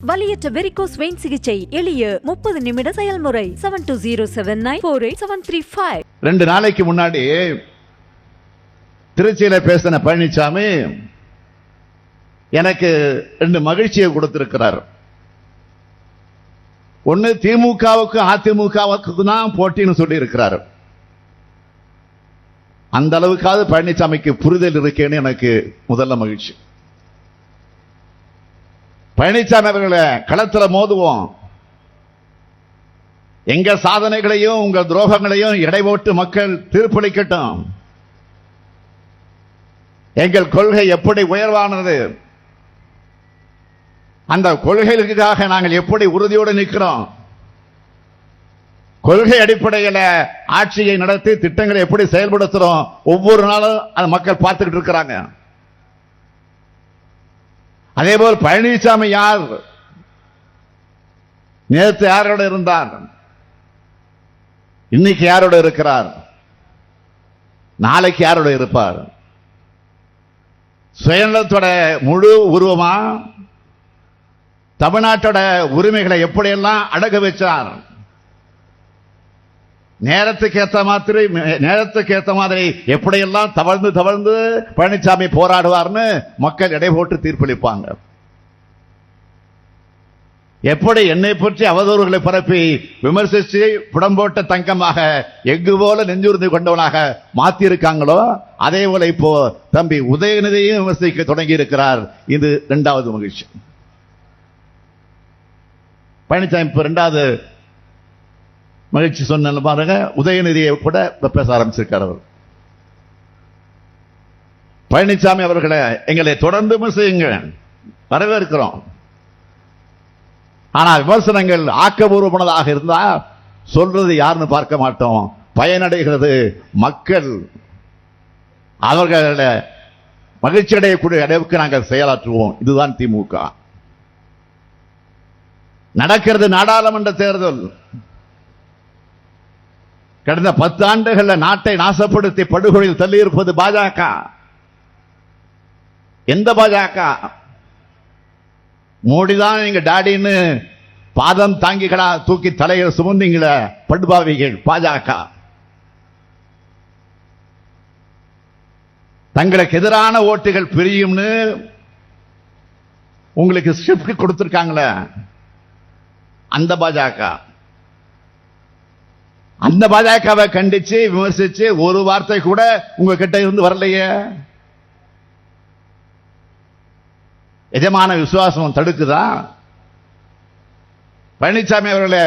வலியற்ற varicose vein சிகிச்சை எளிய 30 நிமிட செயல்முறை. 7207948735. 2 நாளைக்கு முன்னாடி திருச்சியில பேசின பழனிசாமி எனக்கு 2 மகிழ்ச்சியை கொடுத்திருக்கிறார். ஒன்னு, திமுகவுக்கு அதிமுகவுக்கு தான் போட்டின்னு சொல்லி இருக்கிறார். அந்த அளவுக்காவது பழனிசாமிக்கு புரிதல் இருக்கேன்னு எனக்கு முதல்ல மகிழ்ச்சி. பழனிசாமி அவர்களை களத்தில் மோதுவோம். எங்க சாதனைகளையும் உங்க துரோகங்களையும் எடை போட்டு மக்கள் தீர்ப்பளிக்கட்டும். எங்கள் கொள்கை எப்படி உயர்வானது, அந்த கொள்கைகளுக்காக நாங்கள் எப்படி உறுதியோடு நிற்கிறோம், கொள்கை அடிப்படையில் ஆட்சியை நடத்தி திட்டங்களை எப்படி செயல்படுத்துறோம், ஒவ்வொரு நாளும் அது மக்கள் பார்த்துக்கிட்டு இருக்கிறாங்க. அதேபோல் பழனிசாமி யார், நேற்று யாரோட இருந்தார், இன்னைக்கு யாரோட இருக்கிறார், நாளைக்கு யாரோட இருப்பார், சுயநலத்தோட முழு உருவமா, தமிழ்நாட்டோட உரிமைகளை எப்படியெல்லாம் அடகு வச்சார், நேரத்துக்கு ஏற்ற மாதிரி எப்படியெல்லாம் தவழ்ந்து பழனிசாமி போராடுவார்னு மக்கள் எடை போட்டு தீர்ப்பளிப்பாங்க. எப்படி என்னை பற்றி அவதூறுகளை பரப்பி விமர்சித்து புடம்போட்ட தங்கமாக எஃகு போல நெஞ்சுறுதி கொண்டவனாக மாத்தி இருக்காங்களோ அதே போல இப்போ தம்பி உதயநிதியையும் விமர்சிக்க தொடங்கி இருக்கிறார். இது 2வது மகிழ்ச்சி. பழனிசாமி இப்ப 2வது மகிழ்ச்சி சொன்ன பாருங்க, உதயநிதியை கூட பேச ஆரம்பிச்சிருக்கார். அவர் பழனிசாமி அவர்களை எங்களை தொடர்ந்து விமர்சியுங்க, வரவேற்கிறோம். ஆனா விமர்சனங்கள் ஆக்கபூர்வமானதாக இருந்தா சொல்றது யாருன்னு பார்க்க மாட்டோம், பயனடைகிறது மக்கள். அவர்களை மகிழ்ச்சி அடையக்கூடிய அளவுக்கு நாங்கள் செயலாற்றுவோம். இதுதான் திமுக. நடக்கிறது நாடாளுமன்ற தேர்தல். கடந்த 10 ஆண்டுகள் நாட்டை நாசப்படுத்தி படுகொலையில் தள்ளி இருப்பது பாஜக. எந்த பாஜக? மோடிதான் நீங்க டாடின்னு பாதம் தாங்கிகளா தூக்கி தலையை சுமந்தீங்கள படுபாவிகள் பாஜக. தங்களுக்கு எதிரான ஓட்டுகள் பிரியும்னு உங்களுக்கு ஸ்கிரிப்ட் கொடுத்திருக்காங்களே அந்த பாஜக. அந்த பாஜகவை கண்டிச்சு விமர்சிச்சு ஒரு வார்த்தை கூட உங்ககிட்ட இருந்து வரலையே. எஜமான விசுவாசம் தடுக்குதா? பழனிசாமி அவர்களே,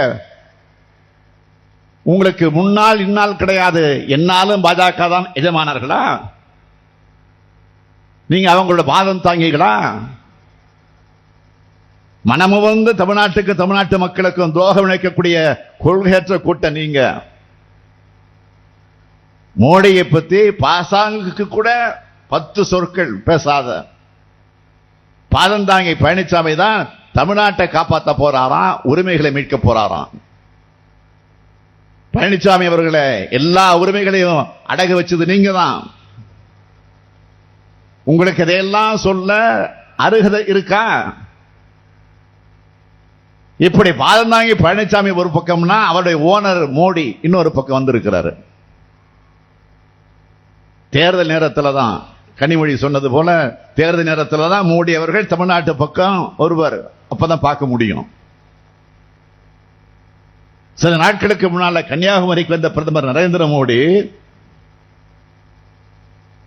உங்களுக்கு முன்னால் இந்நாள் கிடையாது, என்னாலும் பாஜக தான் எஜமானர்களா? நீங்க அவங்களோட பாதம் தாங்கிகளா? மனமுவந்து தமிழ்நாட்டுக்கு தமிழ்நாட்டு மக்களுக்கும் துரோகம் இழைக்கக்கூடிய கொள்கையற்ற கூட்டம் நீங்க. மோடியை பத்தி பாசாங்குக்கு கூட 10 சொற்கள் பேசாத பாதந்தாங்கி பழனிசாமி தான் தமிழ்நாட்டை காப்பாற்ற போறாராம், உரிமைகளை மீட்க போறாராம். பழனிசாமி அவர்களை எல்லா உரிமைகளையும் அடகு வச்சது நீங்க தான். உங்களுக்கு இதையெல்லாம் சொல்ல அருகதை இருக்கா? இப்படி பாதந்தாங்கி பழனிசாமி ஒரு பக்கம்னா அவருடைய ஓனர் மோடி இன்னொரு பக்கம் வந்திருக்கிறாரு. தேர்தல் நேரத்தில் தான் கனிமொழி சொன்னது போல தேர்தல் நேரத்தில் தான் மோடி அவர்கள் தமிழ்நாட்டு பக்கம் வருவார். அப்பதான் பார்க்க முடியும். சில நாட்களுக்கு முன்னால கன்னியாகுமரிக்கு வந்த பிரதமர் நரேந்திர மோடி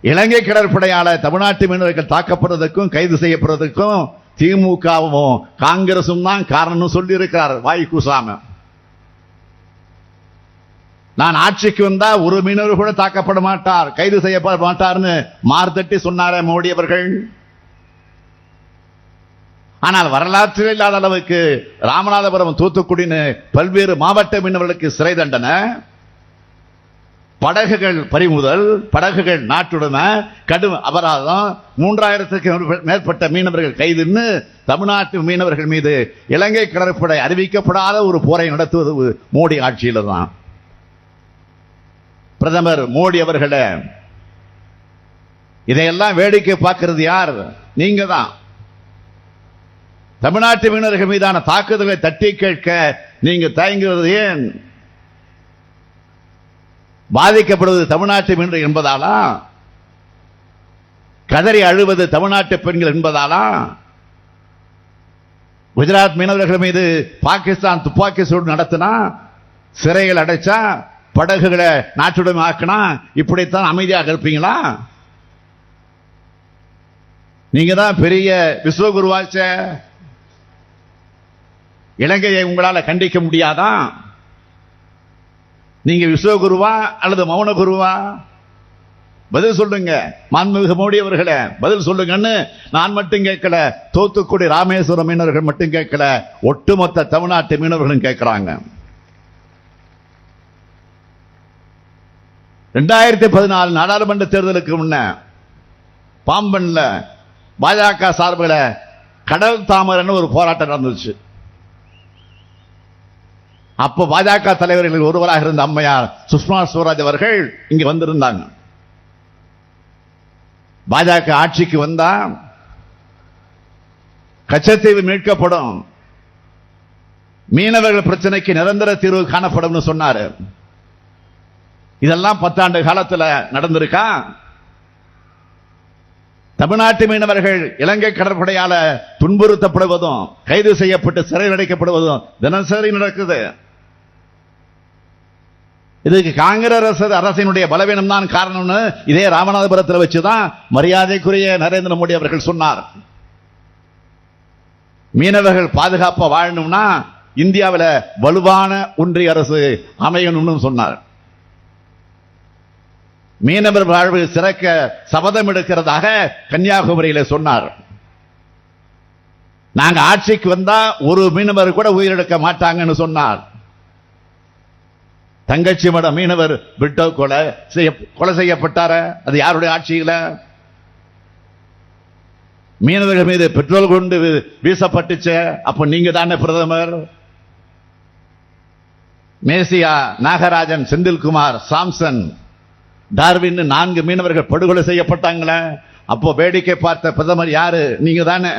இலங்கை கடற்படையால தமிழ்நாட்டு மீனவர்கள் தாக்கப்படுவதற்கும் கைது செய்யப்படுவதற்கும் திமுகவும் காங்கிரசும் தான் காரணம் சொல்லி இருக்கிறார் வாய் கூசாம. நான் ஆட்சிக்கு வந்தா ஒரு மீனவர் கூட தாக்கப்பட மாட்டார், கைது செய்யப்பட மாட்டார்னு மார்த்தட்டி சொன்னாரே மோடி அவர்கள். ஆனால் வரலாற்றில் இல்லாத அளவுக்கு ராமநாதபுரம் தூத்துக்குடின்னு பல்வேறு மாவட்ட மீனவர்களுக்கு சிறை தண்டனை, படகுகள் பறிமுதல், படகுகள் நாட்டுடைமை, கடும் அபராதம், 3000க்கு மேற்பட்ட மீனவர்கள் கைதுன்னு தமிழ்நாட்டு மீனவர்கள் மீது இலங்கை கடற்படை அறிவிக்கப்படாத ஒரு போரை நடத்துவது மோடி ஆட்சியில் தான். பிரதமர் மோடி அவர்களே, இதையெல்லாம் வேடிக்கை பார்க்கிறது யார்? நீங்க தான். தமிழ்நாட்டு மீனவர்கள் மீதான தாக்குதலை தட்டி கேட்க நீங்க தயங்குவது ஏன்? பாதிக்கப்படுவது தமிழ்நாட்டு மீனவர்கள் என்பதாலா? கதறி அழுவது தமிழ்நாட்டு பெண்கள் என்பதாலா? குஜராத் மீனவர்கள் மீது பாகிஸ்தான் துப்பாக்கி சூடு நடத்தினா, சிறைகள் அடைச்சா, படகுகளை நாட்டுடன் ஆக்கினா, இப்படித்தான் அமைதியாக இருப்பீங்களா? நீங்க தான் பெரிய விஸ்வகுருவாச்ச. இலங்கையை உங்களால கண்டிக்க முடியாதா? நீங்க விஸ்வகுருவா அல்லது மௌன குருவா? பதில் சொல்லுங்க. மாண்புமிகு மோடி அவர்களே, பதில் சொல்லுங்கன்னு நான் மட்டும் கேட்கல, தூத்துக்குடி ராமேஸ்வரம் மீனவர்கள் மட்டும் கேட்கல, ஒட்டுமொத்த தமிழ்நாட்டு மீனவர்களும் கேட்கிறாங்க. 2014 நாடாளுமன்ற தேர்தலுக்கு முன்ன பாம்பன்ல பாஜக சார்பில் கடல் தாமரைன்னு ஒரு போராட்டம் நடந்துச்சு. அப்போ பாஜக தலைவர்கள் ஒருவராக இருந்த அம்மையார் சுஷ்மா ஸ்வராஜ் அவர்கள் இங்க வந்திருந்தாங்க. பாஜக ஆட்சிக்கு வந்தா கச்சத்தீவு மீட்கப்படும், மீனவர்கள் பிரச்சனைக்கு நிரந்தர தீர்வு காணப்படும் சொன்னாரு. இதெல்லாம் 10 ஆண்டு காலத்தில் நடந்திருக்கா? தமிழ்நாட்டு மீனவர்கள் இலங்கை கடற்படையால துன்புறுத்தப்படுவதும் கைது செய்யப்பட்டு சிறையில் அடைக்கப்படுவதும் தினசரி நடக்குது. இதுக்கு காங்கிரஸ் அரசினுடைய பலவீனம் தான் காரணம்னு இதே ராமநாதபுரத்தில் வச்சுதான் மரியாதைக்குரிய நரேந்திர மோடி அவர்கள் சொன்னார். மீனவர்கள் பாதுகாப்பா வாழணும்னா இந்தியாவில் வலுவான ஒன்றிய அரசு அமையணும்னு சொன்னார். மீனவர் வாழ்வு சிறக்க சபதம் எடுக்கிறதாக கன்னியாகுமரியில் சொன்னார். நாங்க ஆட்சிக்கு வந்தா ஒரு மீனவர் கூட உயிரிழக்க மாட்டாங்கன்னு சொன்னார். தங்கச்சி மட மீனவர் விட்டோ கொலை செய்யப்பட்டார, அது யாருடைய ஆட்சியில? மீனவர்கள் மீது பெட்ரோல் கொண்டு வீசப்பட்டுச்சு, அப்ப நீங்க தானே பிரதமர். மேசியா, நாகராஜன், செந்தில்குமார், சாம்சன், டார்வின் 4 மீனவர்கள் படுகொலை செய்யப்பட்டாங்களே, அப்போ வேடிக்கை பார்த்த பிரதமர் யாரு? நீங்க தானே.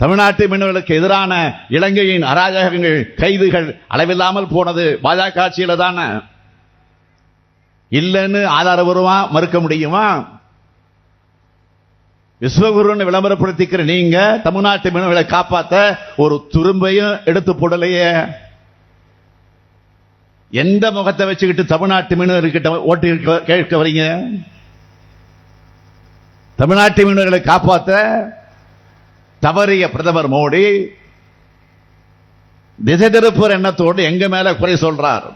தமிழ்நாட்டு மீனவர்களுக்கு எதிரான இலங்கையின் அராஜகங்கள், கைதுகள் அளவில்லாமல் போனது பாஜக ஆட்சியில தானே. இல்லைன்னு ஆதாரபூர்வமா மறுக்க முடியுமா? விஸ்வகுருன்னு விளம்பரப்படுத்திக்கிற நீங்க தமிழ்நாட்டு மீனவர்களை காப்பாற்ற ஒரு துரும்பையும் எடுத்து போடலையே. எந்த முகத்தை வச்சுக்கிட்டு தமிழ்நாட்டு மீனவர்கிட்ட ஓட்டு கேட்க வரீங்க? தமிழ்நாட்டு மீனவர்களை காப்பாற்ற தவறிய பிரதமர் மோடி திசை திருப்புற எண்ணத்தோடு எங்க மேல குறை சொல்றார்.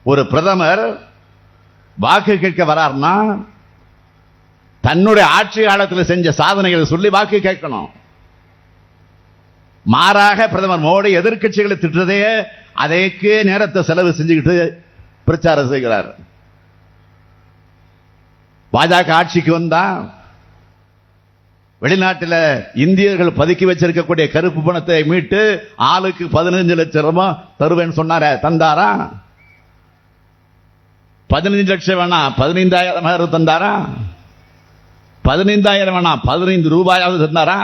ஒரு பிரதமர் வாக்கு கேட்க வரார்னா தன்னுடைய ஆட்சி காலத்தில் செஞ்ச சாதனைகளை சொல்லி வாக்கு கேட்கணும். மாறாக பிரதமர் மோடி எதிர்க்கட்சிகளை திட்டதே அதற்கு நேரத்தை செலவு செஞ்சுக்கிட்டு பிரச்சாரம் செய்கிறார். பாஜக ஆட்சிக்கு வந்தா வெளிநாட்டில் இந்தியர்கள் பதுக்கி வச்சிருக்கக்கூடிய கருப்பு பணத்தை மீட்டு ஆளுக்கு 15 லட்சம் ரூபாய் தருவேன்னு சொன்னார, தந்தாரா? 15 லட்சம் வேணா 15,000 தந்தாரா? 15,000 வேணா 15 ரூபாயாவது தந்தாரா?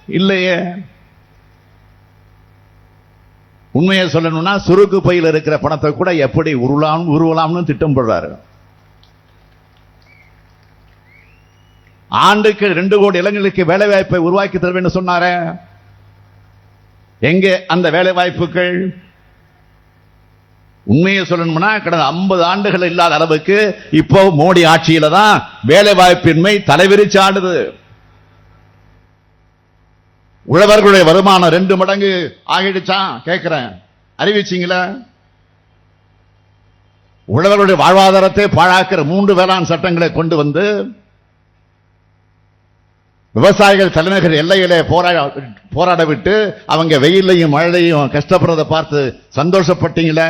இல்லையே. உண்மையை சொல்லணும்னா சுருக்கு பையில் இருக்கிற பணத்தை கூட எப்படி உருவலாம்னு திட்டம் போடுறாரு. ஆண்டுக்கு 2 கோடி இளைஞர்களுக்கு வேலை வாய்ப்பை உருவாக்கி தருவேன் சொன்னார, எங்கே அந்த வேலை வாய்ப்புகள்? உண்மையை சொல்லணும்னா கடந்த 50 ஆண்டுகள் இல்லாத அளவுக்கு இப்போ மோடி ஆட்சியில தான் வேலை வாய்ப்பின்மை தலைவிரிச்சு ஆடுது. உழவர்களுடைய வருமானம் 2 மடங்கு ஆகிடுச்சா கேட்கிறேன், அறிவிச்சீங்களா? உழவர்களுடைய வாழ்வாதாரத்தை பாழாக்கிற 3 வேளாண் சட்டங்களை கொண்டு வந்து விவசாயிகள் தலைநகர் எல்லையிலே போராட விட்டு அவங்க வெயிலையும் மழையையும் கஷ்டப்படுறதை பார்த்து சந்தோஷப்பட்டீங்களே?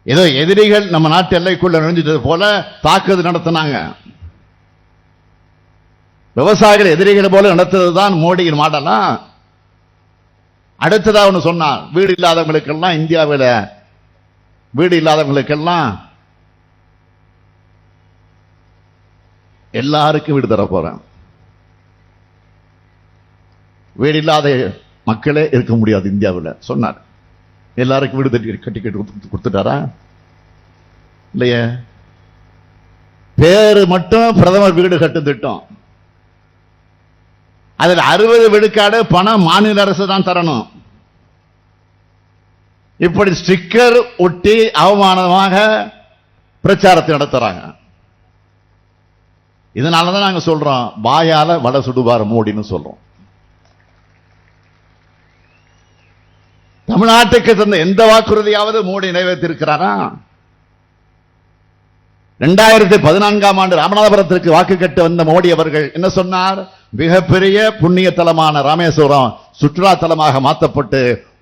ஏதோ எதிரிகள் நம்ம நாட்டு எல்லைக்குள்ள நுழைஞ்சது போல தாக்குதல் நடத்தினாங்க. விவசாயிகள் எதிரிகள் போல நடத்துவதுதான் மோடியின் மாடலா? அடுத்ததா ஒன்று சொன்னான், வீடு இல்லாதவங்களுக்கெல்லாம் இந்தியாவில் வீடு இல்லாதவங்களுக்கெல்லாம் எல்லாருக்கும் வீடு தர போறேன். வீடு இல்லாத மக்களே இருக்க முடியாது இந்தியாவில் சொன்னார். எல்லாருக்கும் வீடு கட்டி கொடுத்துட்டாரா? இல்லையே. பேரு மட்டும் பிரதமர் வீடு கட்டும் திட்டம். அதில் 60 விழுக்காடு பணம் மாநில அரசு தான் தரணும். இப்படி ஸ்டிக்கர் ஒட்டி அவமானமாக பிரச்சாரத்தை நடத்துறாங்க. இதனாலதான் நாங்க சொல்றோம், வாயால வட சுடுவார் மோடின்னு சொல்றோம். தமிழ்நாட்டுக்கு தந்த எந்த வாக்குறுதியாவது மோடி நிறைவேற்றிருக்கிறாரா? 2014ஆம் ஆண்டு ராமநாதபுரத்திற்கு வாக்கு கேட்டு வந்த மோடி அவர்கள் என்ன சொன்னார்? மிகப்பெரிய புண்ணிய தலமான ராமேஸ்வரம் சுற்றுலா தலமாக மாற்றப்பட்டு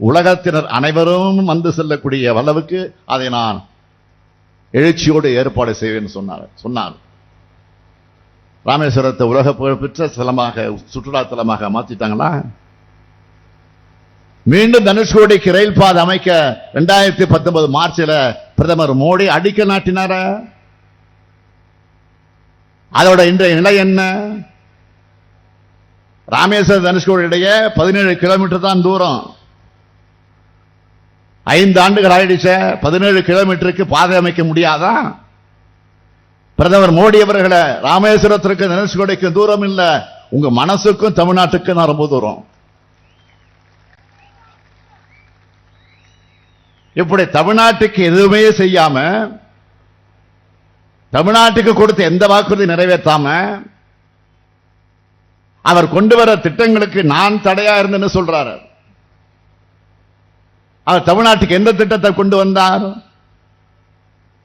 உலகத்தினர் அனைவரும் வந்து செல்லக்கூடிய அளவுக்கு அதை நான் எழுச்சியோடு ஏற்பாடு செய்வேன் சொன்னார். ராமேஸ்வரத்தை உலக புகழ்பெற்ற தலமாக சுற்றுலா தலமாக மாற்றிட்டாங்களா? மீண்டும் தனுஷ்கோடிக்கு ரயில் பாதை அமைக்க 2019 மார்ச்சில் பிரதமர் மோடி அடிக்கல் நாட்டினார. அதோட இன்றைய நிலை என்ன? ராமேஸ்வரம் தனுஷ்கோடி இடையே 17 கிலோமீட்டர் தான் தூரம். 5 ஆண்டுகள் ஆயிடுச்ச. 17 கிலோமீட்டருக்கு பாதை அமைக்க முடியாதா? பிரதமர் மோடி அவர்களை, ராமேஸ்வரத்திற்கு தனுஷ்கோடிக்கு தூரம் இல்ல, உங்க மனசுக்கும் தமிழ்நாட்டுக்கும் ரொம்ப தூரம். இப்படி தமிழ்நாட்டுக்கு எதுவுமே செய்யாம, தமிழ்நாட்டுக்கு கொடுத்த எந்த வாக்குறுதி நிறைவேற்றாம, அவர் கொண்டு வர திட்டங்களுக்கு நான் தடையா இருந்தேன்னு சொல்றாரு. அவர் தமிழ்நாட்டுக்கு எந்த திட்டத்தை கொண்டு வந்தார்?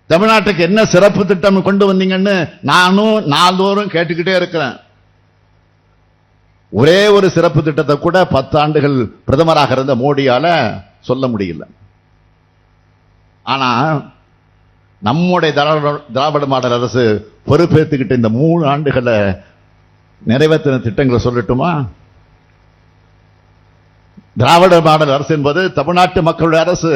தமிழ்நாட்டுக்கு என்ன சிறப்பு திட்டம் கொண்டு வந்தீங்கன்னு நானும் நாள்தோறும் கேட்டுக்கிட்டே இருக்கிறேன். ஒரே ஒரு சிறப்பு திட்டத்தை கூட 10 ஆண்டுகள் பிரதமராக இருந்த மோடியால சொல்ல முடியல. ஆனா நம்முடைய திராவிட மாடல் அரசு பொறுப்பேற்றுக்கிட்ட இந்த 3 ஆண்டுகளை நிறைவேற்றின திட்டங்களை சொல்லட்டுமா? திராவிட மாடல் அரசு என்பது தமிழ்நாட்டு மக்களுடைய அரசு.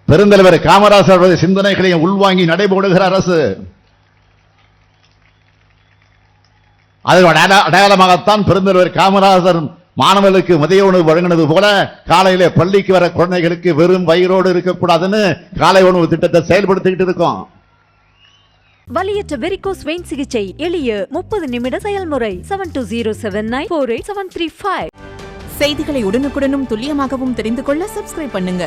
பெருந்தலைவர் காமராஜர் சிந்தனைகளையும் உள்வாங்கி நடைபெறுகிற அரசு. அதோட அடையாளமாகத்தான் பெருந்தலைவர் காமராஜர் மாணவர்களுக்கு மதிய உணவு வழங்கினது போல காலையிலே பள்ளிக்கு வர குழந்தைகளுக்கு வெறும் வயிறோடு இருக்கக்கூடாதுன்னு காலை உணவு திட்டத்தை செயல்படுத்திக்கிட்டு இருக்கோம். வலியற்ற வெரிகோஸ் வெயின் சிகிச்சை எளிய 30 நிமிட செயல்முறை. 7207948735. செய்திகளை உடனுக்குடனும் துல்லியமாகவும் தெரிந்து கொள்ள சப்ஸ்கிரைப் பண்ணுங்க.